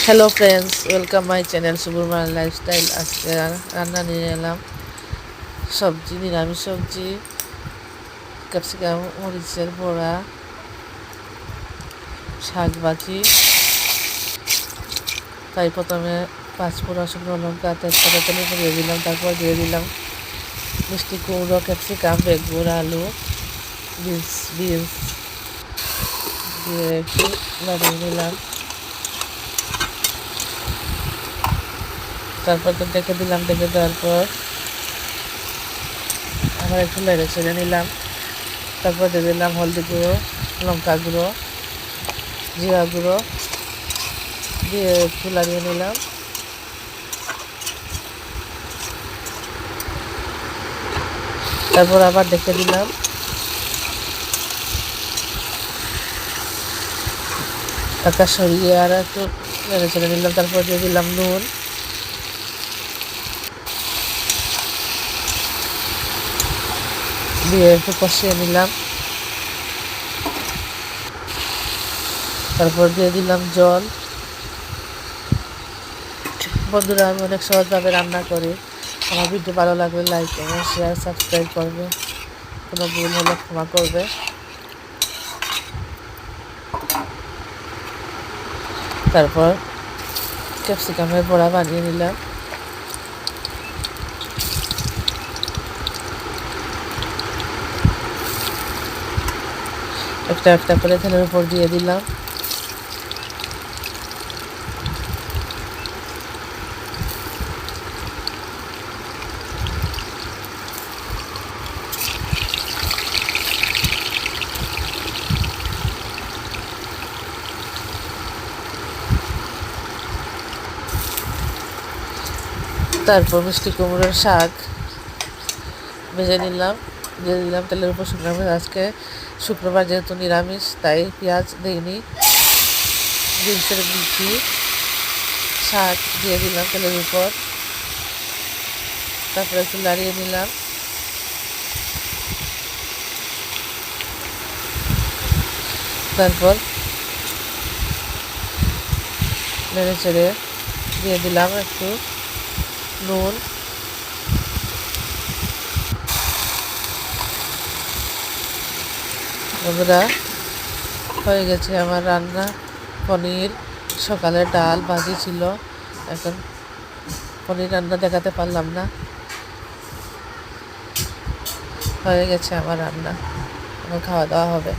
Hello friends, welcome my channel Suborna lifestyle. আজকে রান্না নিয়ে এলাম সবজি, নিরামিষ সবজি, ক্যাপসিকাম মরিচের বড়া, শাক ভাজি। তাই প্রথমে পাঁচফোড়ন, শুকনো লঙ্কা, তেজপাতা তেলে দিয়ে দিলাম। তারপর দিয়ে দিলাম মিষ্টি কুমড়ো, ক্যাপসিকাম, বেগুন, আলু, বিনস দিয়ে একটু নাড়িয়ে নিলাম। তারপর তো দেখে দেওয়ার পর আবার একটু নেড়ে ছেড়ে নিলাম। তারপর দিয়ে দিলাম হলদি গুঁড়ো, লঙ্কা গুঁড়ো, জিরা গুঁড়ো দিয়ে একটু লাগিয়ে নিলাম। তারপর আবার দেখে দিলাম। ঢাকা সরিয়ে আর একটু নেড়ে ছেড়ে নিলাম। তারপর দিয়ে দিলাম নুন, দিয়ে একটু কষিয়ে নিলাম। তারপর দিয়ে দিলাম জল। বন্ধুরা, আমি অনেক সহজভাবে রান্না করি। আমার ভিডিও ভালো লাগলে লাইক করবে, শেয়ার, সাবস্ক্রাইব করবে। কোনো ভুল হলে ক্ষমা করবে। তারপর ক্যাপসিকামের বড়া বানিয়ে নিলাম। একটা একটা করে তেলের উপর দিয়ে দিলাম। তারপর মিষ্টি কুমড়োর শাক ভেজে নিলাম, দিয়ে দিলাম তেলের উপর শুকনো মরিচ। আজকে শুক্রবার যেহেতু নিরামিষ, তাই পেঁয়াজ দিইনি। বিনসের বিচি, শাক দিয়ে দিলাম তেলের উপর। তারপরে একটু নাড়িয়ে নিলাম। তারপর নেড়ে চেড়ে দিয়ে দিলাম একটু নুন। বন্ধুরা, হয়ে গেছে আমার রান্না। পনির, সকালে ডাল ভাজি ছিল। এখন পনির রান্না দেখাতে পারলাম না। হয়ে গেছে আমার রান্না, এখন খাওয়া দাওয়া হবে।